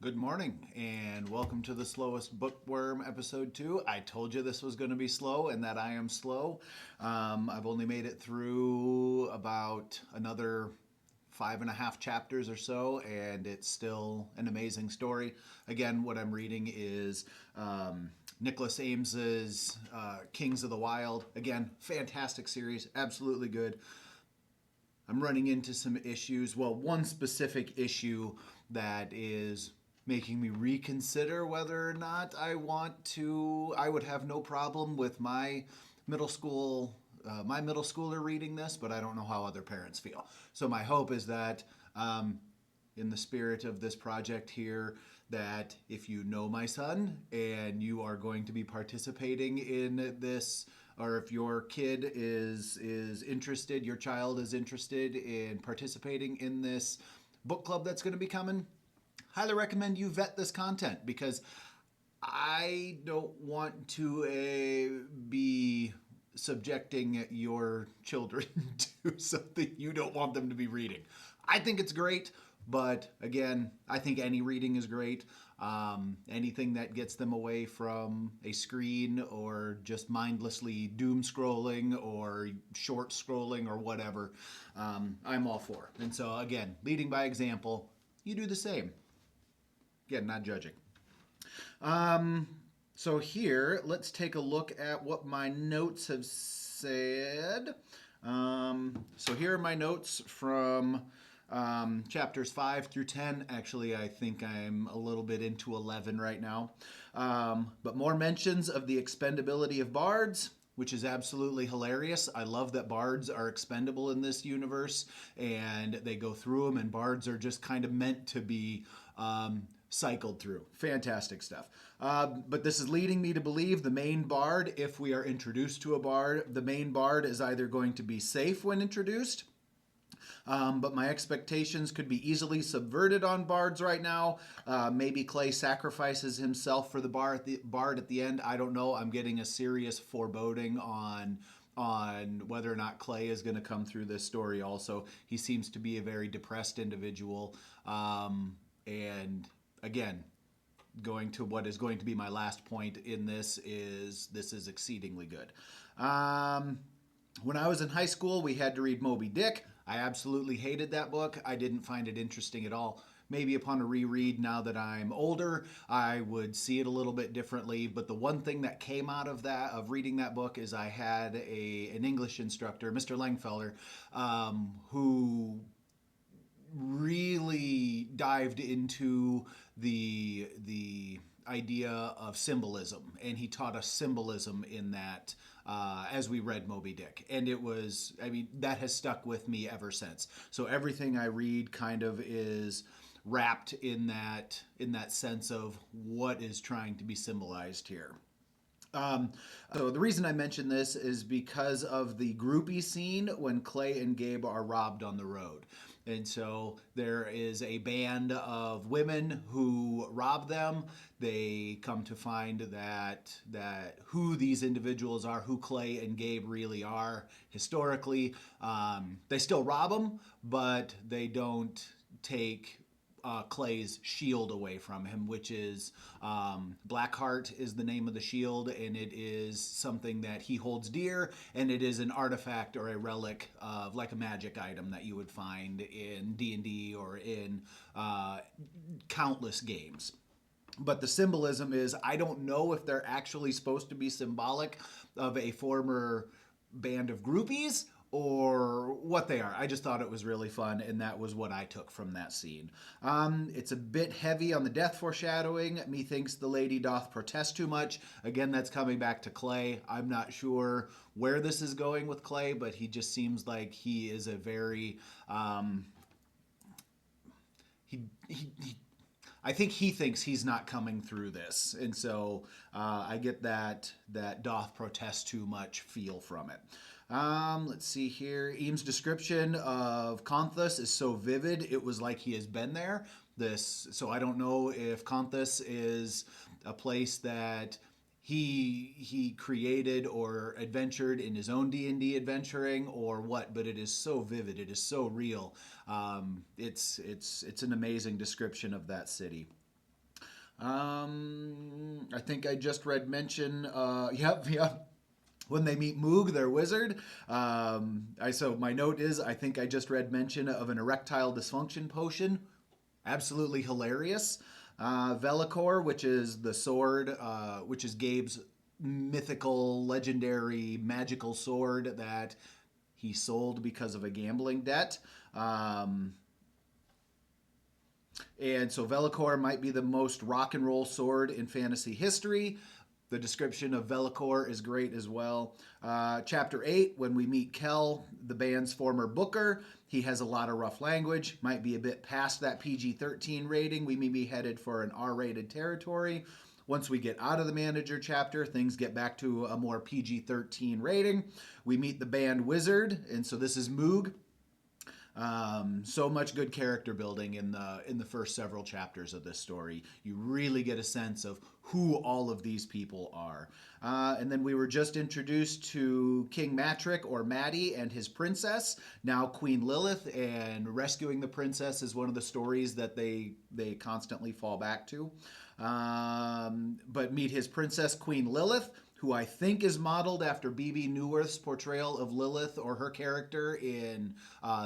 Good morning and welcome to the Slowest Bookworm episode 2. I told you this was going to be slow and that I am slow. I've only made it through about another 5.5 chapters or so, and it's still an amazing story. Again, what I'm reading is Nicholas Eames's Kings of the Wyld. Again, fantastic series, absolutely good. I'm running into some issues. Well, one specific issue that is making me reconsider whether or not I would have no problem with middle school, my middle schooler reading this, but I don't know how other parents feel. So my hope is that, in the spirit of this project here, that if you know my son and you are going to be participating in this, or if your kid is interested, your child is interested in participating in this book club that's going to be coming, highly recommend you vet this content, because I don't want to be subjecting your children to something you don't want them to be reading. I think it's great, but again, I think any reading is great. Anything that gets them away from a screen or just mindlessly doom scrolling or short scrolling or whatever, I'm all for. And so, again, leading by example, you do the same. Again, not judging. So here, let's take a look at what my notes have said. So here are my notes from chapters 5 through 10. Actually, I think I'm a little bit into 11 right now. But more mentions of the expendability of bards, which is absolutely hilarious. I love that bards are expendable in this universe, and they go through them, and bards are just kind of meant to be cycled through. Fantastic stuff. But this is leading me to believe the main bard, if we are introduced to a bard, the main bard is either going to be safe when introduced, but my expectations could be easily subverted on bards right now. Maybe Clay sacrifices himself for the bard at the end. I don't know. I'm getting a serious foreboding on whether or not Clay is going to come through this story also. He seems to be a very depressed individual. And again, going to what is going to be my last point in this is exceedingly good. When I was in high school, we had to read Moby Dick. I absolutely hated that book. I didn't find it interesting at all. Maybe upon a reread now that I'm older, I would see it a little bit differently. But the one thing that came out of reading that book, is I had an English instructor, Mr. Langfeller, who really dived into the idea of symbolism, and he taught us symbolism in that as we read Moby Dick, and that has stuck with me ever since. So everything I read kind of is wrapped in that sense of what is trying to be symbolized here. So the reason I mention this is because of the groupie scene when Clay and Gabe are robbed on the road. And so there is a band of women who rob them. They come to find that who these individuals are, who Clay and Gabe really are historically. They still rob them, but they don't take Clay's shield away from him, which is Blackheart is the name of the shield, and it is something that he holds dear, and it is an artifact or a relic of, like, a magic item that you would find in D&D or in countless games. But the symbolism is, I don't know if they're actually supposed to be symbolic of a former band of groupies or what they are. I just thought it was really fun, and that was what I took from that scene. It's a bit heavy on the death foreshadowing. Methinks the lady doth protest too much. Again, that's coming back to Clay. I'm not sure where this is going with Clay, but he just seems like he is a very... I think he thinks he's not coming through this, and so I get that doth protest too much feel from it. Let's see here. Eames' description of Conthus is so vivid, it was like he has been there. So I don't know if Conthus is a place that he created or adventured in his own D&D adventuring or what, but it is so vivid, it is so real. It's an amazing description of that city. I think I just read mention. Yep. When they meet Moog, their wizard. So my note is, I think I just read mention of an erectile dysfunction potion. Absolutely hilarious. Velicor, which is the sword, which is Gabe's mythical, legendary, magical sword that he sold because of a gambling debt. And so Velicor might be the most rock and roll sword in fantasy history. The description of Velicor is great as well. Chapter 8, when we meet Kel, the band's former booker, he has a lot of rough language, might be a bit past that PG-13 rating. We may be headed for an R-rated territory. Once we get out of the manager chapter, things get back to a more PG-13 rating. We meet the band wizard, and so this is Moog. So much good character building in the first several chapters of this story. You really get a sense of who all of these people are. And then we were just introduced to King Matrick, or Maddie, and his princess, now Queen Lilith, and rescuing the princess is one of the stories that they constantly fall back to. But meet his princess, Queen Lilith, who I think is modeled after B.B. Newworth's portrayal of Lilith, or her character in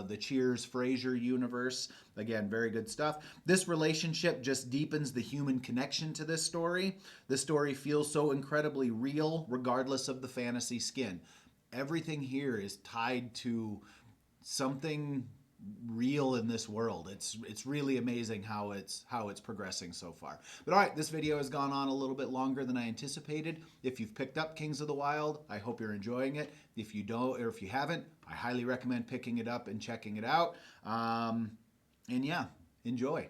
the Cheers Frasier universe. Again, very good stuff. This relationship just deepens the human connection to this story. This story feels so incredibly real, regardless of the fantasy skin. Everything here is tied to something real in this world. It's really amazing how it's progressing so far. But all right, this video has gone on a little bit longer than I anticipated. If you've picked up Kings of the Wyld, I hope you're enjoying it. If you don't, or if you haven't, I highly recommend picking it up and checking it out. And yeah, enjoy.